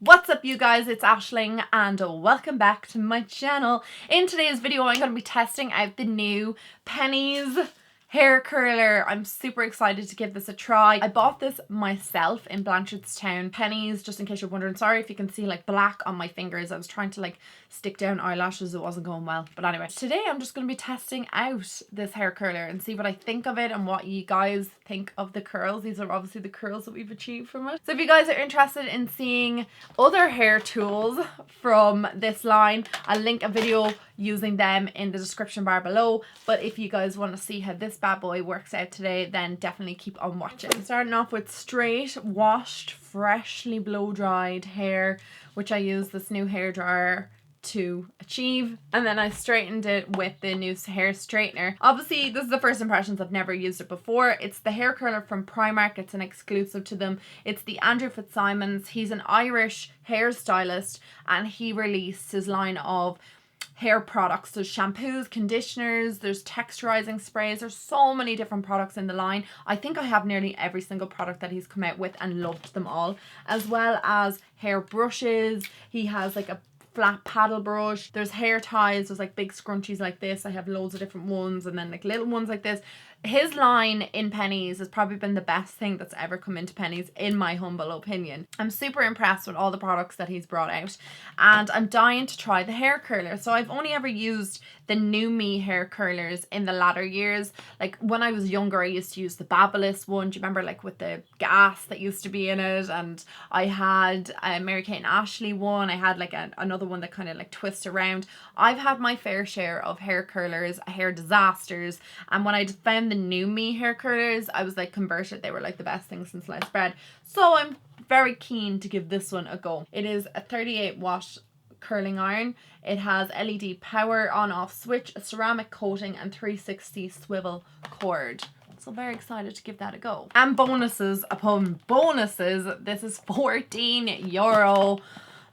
What's up you guys, it's Aisling and welcome back to my channel. In today's video I'm going to be testing out the new Penneys hair curler. I'm super excited to give this a try. I bought this myself in Blanchardstown. Penneys, just in case you're wondering. Sorry if you can see like black on my fingers. I was trying to like stick down eyelashes. It wasn't going well. But anyway, today I'm just going to be testing out this hair curler and see what I think of it and what you guys think of the curls. These are obviously the curls that we've achieved from it. So if you guys are interested in seeing other hair tools from this line, I'll link a video using them in the description bar below. But if you guys want to see how this bad boy works out today, then definitely keep on watching. Starting off with straight, washed, freshly blow dried hair, which I use this new hair dryer to achieve, and then I straightened it with the new hair straightener. Obviously this is the first impressions, I've never used it before. It's the hair curler from Primark. It's an exclusive to them. It's the Andrew Fitzsimons. He's an Irish hairstylist and he released his line of hair products. There's shampoos, conditioners, there's texturizing sprays. There's so many different products in the line. I think I have nearly every single product that he's come out with and loved them all, as well as hair brushes. He has like a flat paddle brush. There's hair ties. There's like big scrunchies like this. I have loads of different ones, and then like little ones like this. His line in Penneys has probably been the best thing that's ever come into Penneys, in my humble opinion. I'm super impressed with all the products that he's brought out, and I'm dying to try the hair curler. So I've only ever used the New Me hair curlers in the latter years. Like when I was younger, I used to use the Babyliss one. Do you remember, like with the gas that used to be in it? And I had a Mary Kate and Ashley one. I had like another one that kind of like twists around. I've had my fair share of hair curlers, hair disasters, and when I found the New Me hair curlers, I was like converted. They were like the best thing since sliced bread. So I'm very keen to give this one a go. It is a 38 watt curling iron. It has LED power on off switch, a ceramic coating, and 360 swivel cord. So very excited to give that a go. And bonuses upon bonuses. This is €14.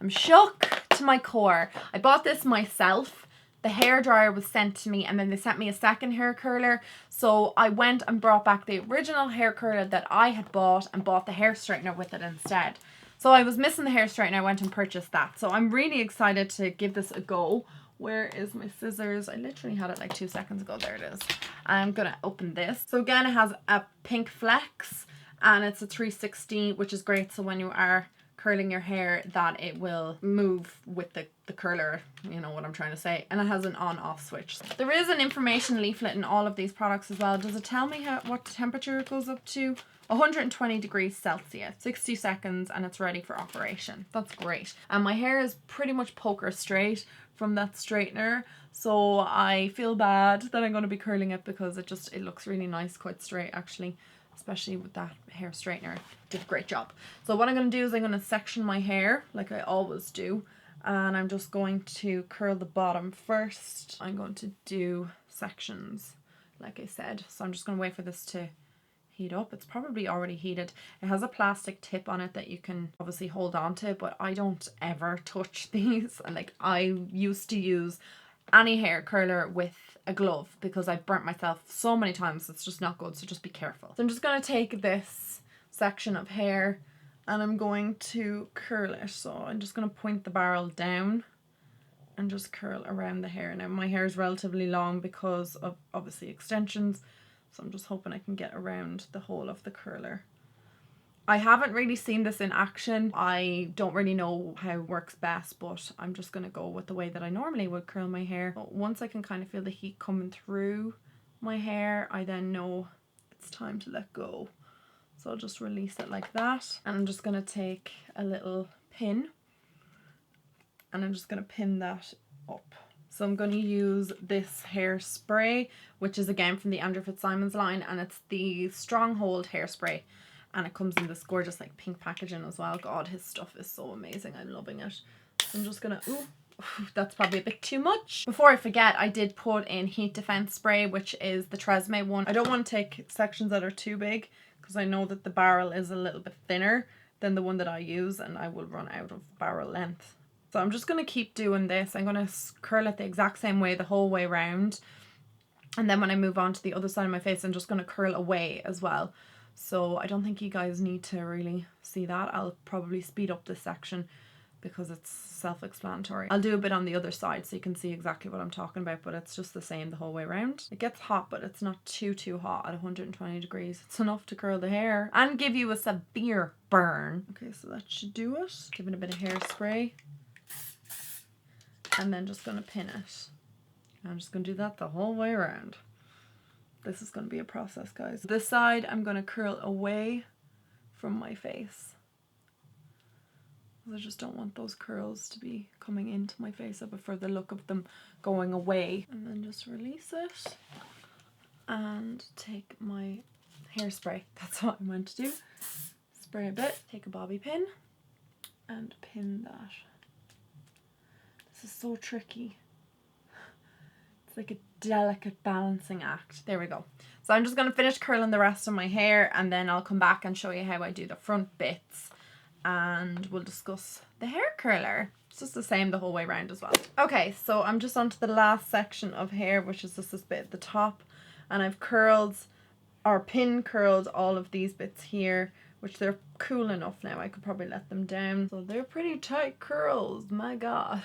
I'm shook to my core. I bought this myself. The hairdryer was sent to me and then they sent me a second hair curler. So I went and brought back the original hair curler that I had bought and bought the hair straightener with it instead. So I was missing the hair straightener. I went and purchased that. So I'm really excited to give this a go. Where is my scissors? I literally had it like 2 seconds ago. There it is. I'm going to open this. So again, it has a pink flex and it's a 360, which is great. So when you are curling your hair, that it will move with the curler, you know what I'm trying to say. And it has an on off switch. There is an information leaflet in all of these products as well. Does it tell me what temperature it goes up to? 120 degrees Celsius, 60 seconds, and it's ready for operation. That's great. And my hair is pretty much poker straight from that straightener, so I feel bad that I'm going to be curling it because it looks really nice, quite straight actually, especially with that hair straightener. Did a great job. So what I'm going to do is I'm going to section my hair like I always do, and I'm just going to curl the bottom first. I'm going to do sections like I said. So I'm just going to wait for this to heat up. It's probably already heated. It has a plastic tip on it that you can obviously hold on to, but I don't ever touch these. And like I used to use any hair curler with a glove because I've burnt myself so many times. It's just not good, so just be careful. So I'm just going to take this section of hair and I'm going to curl it. So I'm just going to point the barrel down and just curl around the hair. Now my hair is relatively long because of obviously extensions, so I'm just hoping I can get around the whole of the curler. I haven't really seen this in action. I don't really know how it works best, but I'm just going to go with the way that I normally would curl my hair. But once I can kind of feel the heat coming through my hair, I then know it's time to let go. So I'll just release it like that. And I'm just going to take a little pin and I'm just going to pin that up. So I'm going to use this hairspray, which is again from the Andrew Fitzsimons line, and it's the Stronghold hairspray. And it comes in this gorgeous like pink packaging as well. God, his stuff is so amazing. I'm loving it. So I'm just going to, that's probably a bit too much. Before I forget, I did put in heat defense spray, which is the Tresemme one. I don't want to take sections that are too big because I know that the barrel is a little bit thinner than the one that I use and I will run out of barrel length. So I'm just going to keep doing this. I'm going to curl it the exact same way the whole way around. And then when I move on to the other side of my face, I'm just going to curl away as well. So I don't think you guys need to really see that. I'll probably speed up this section because it's self-explanatory. I'll do a bit on the other side so you can see exactly what I'm talking about, but it's just the same the whole way around. It gets hot, but it's not too hot at 120 degrees. It's enough to curl the hair and give you a severe burn. Okay, so that should do it. Give it a bit of hairspray. And then just gonna pin it. I'm just gonna do that the whole way around. This is gonna be a process, guys. This side, I'm gonna curl away from my face. I just don't want those curls to be coming into my face. I prefer the look of them going away. And then just release it and take my hairspray. That's what I meant to do. Spray a bit, take a bobby pin and pin that. This is so tricky. It's like a delicate balancing act. There we go. So I'm just going to finish curling the rest of my hair and then I'll come back and show you how I do the front bits. And we'll discuss the hair curler. It's just the same the whole way around as well. Okay, so I'm just onto the last section of hair, which is just this bit at the top. And I've curled, or pin curled, all of these bits here, which they're cool enough now. I could probably let them down. So they're pretty tight curls, my God.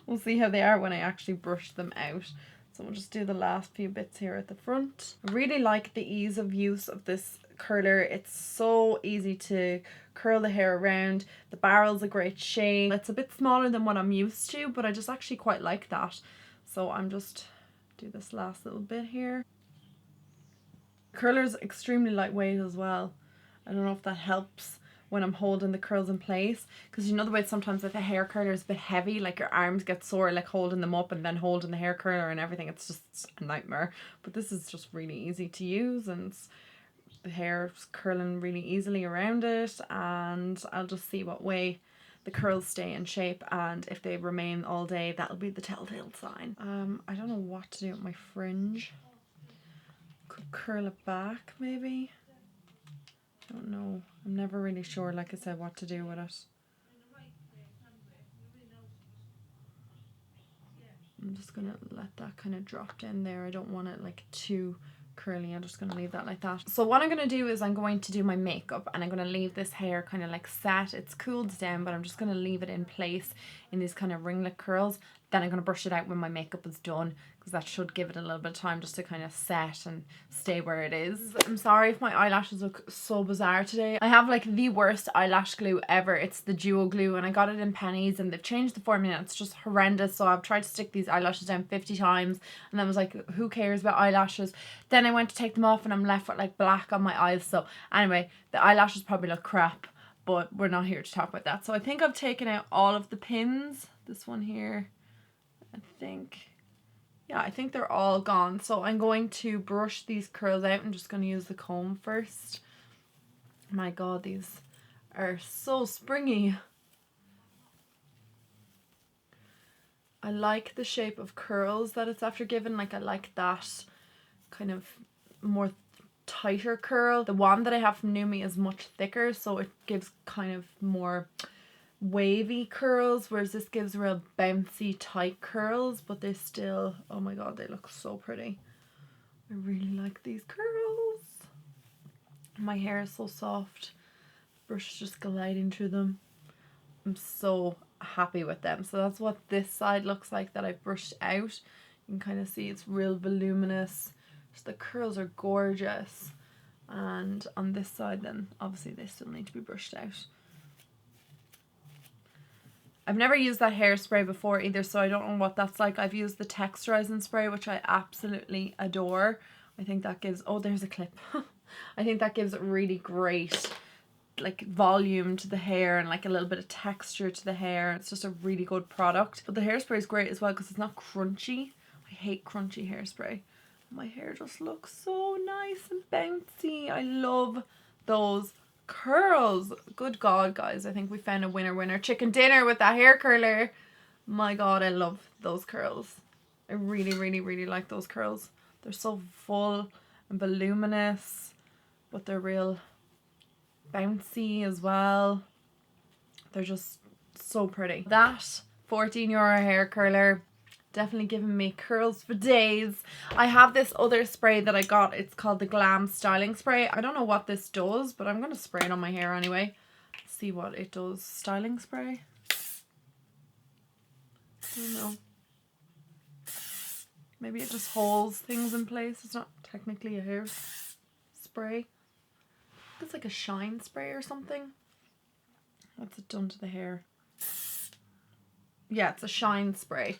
We'll see how they are when I actually brush them out. So we'll just do the last few bits here at the front. I really like the ease of use of this curler. It's so easy to curl the hair around. The barrel's a great shape. It's a bit smaller than what I'm used to, but I just actually quite like that. So I'm just do this last little bit here. The curler's extremely lightweight as well. I don't know if that helps when I'm holding the curls in place, because you know the way sometimes like the hair curler is a bit heavy, like your arms get sore like holding them up and then holding the hair curler and everything. It's just a nightmare. But this is just really easy to use and the hair's curling really easily around it, and I'll just see what way the curls stay in shape, and if they remain all day, that'll be the telltale sign. I don't know what to do with my fringe. Could curl it back maybe. Don't know. I'm never really sure, like I said, what to do with it. I'm just gonna let that kind of drop down there. I don't want it like too curly. I'm just gonna leave that like that. So what I'm gonna do is I'm going to do my makeup and I'm gonna leave this hair kind of like set. It's cooled down, but I'm just gonna leave it in place in these kind of ringlet curls. Then I'm gonna brush it out when my makeup is done, because that should give it a little bit of time just to kind of set and stay where it is. I'm sorry if my eyelashes look so bizarre today. I have like the worst eyelash glue ever. It's the duo glue and I got it in Penneys and they've changed the formula. It's just horrendous. So I've tried to stick these eyelashes down 50 times and then was like, who cares about eyelashes? Then I went to take them off and I'm left with like black on my eyes. So anyway, the eyelashes probably look crap, but we're not here to talk about that. So I think I've taken out all of the pins. This one here, I think they're all gone. So I'm going to brush these curls out. I'm just going to use the comb first. My God, these are so springy. I like the shape of curls that it's after giving. Like I like that kind of more tighter curl. The one that I have from Numi is much thicker, so it gives kind of more wavy curls, whereas this gives real bouncy tight curls, but they still, oh my God, they look so pretty. I really like these curls. My hair is so soft. Brush is just gliding through them. I'm so happy with them. So that's what this side looks like that I've brushed out. You can kind of see it's real voluminous. Just the curls are gorgeous. And on this side then, obviously they still need to be brushed out. I've never used that hairspray before either, so I don't know what that's like. I've used the texturizing spray, which I absolutely adore. I think that gives, oh, there's a clip. I think that gives it really great like volume to the hair and like a little bit of texture to the hair. It's just a really good product. But the hairspray is great as well because it's not crunchy. I hate crunchy hairspray. My hair just looks so nice and bouncy. I love those curls. Good God, guys, I think we found a winner chicken dinner with that hair curler. My God, I love those curls. I really like those curls. They're so full and voluminous, but they're real bouncy as well. They're just so pretty. That €14 hair curler definitely giving me curls for days. I have this other spray that I got. It's called the Glam Styling Spray. I don't know what this does, but I'm going to spray it on my hair anyway. see what it does. Styling spray? I don't know. Maybe it just holds things in place. It's not technically a hair spray. It's like a shine spray or something. What's it done to the hair? Yeah, it's a shine spray.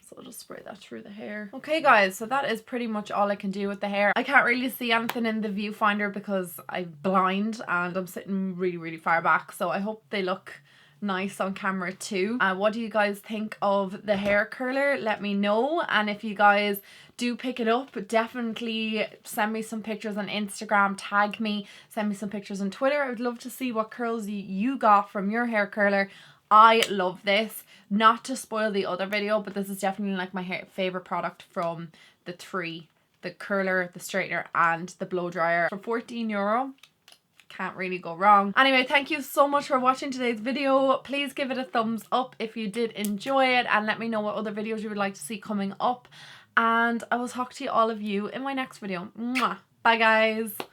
So I'll just spray that through the hair. Okay guys, so that is pretty much all I can do with the hair. I can't really see anything in the viewfinder because I'm blind and I'm sitting really, really far back. So I hope they look nice on camera too. What do you guys think of the hair curler? Let me know. And if you guys do pick it up, definitely send me some pictures on Instagram, tag me, send me some pictures on Twitter. I would love to see what curls you got from your hair curler. I love this. Not to spoil the other video, but this is definitely like my favorite product from the three: the curler, the straightener and the blow dryer. For €14, can't really go wrong. Anyway, thank you so much for watching today's video. Please give it a thumbs up if you did enjoy it, and let me know what other videos you would like to see coming up, and I will talk to all of you in my next video. Mwah. Bye guys.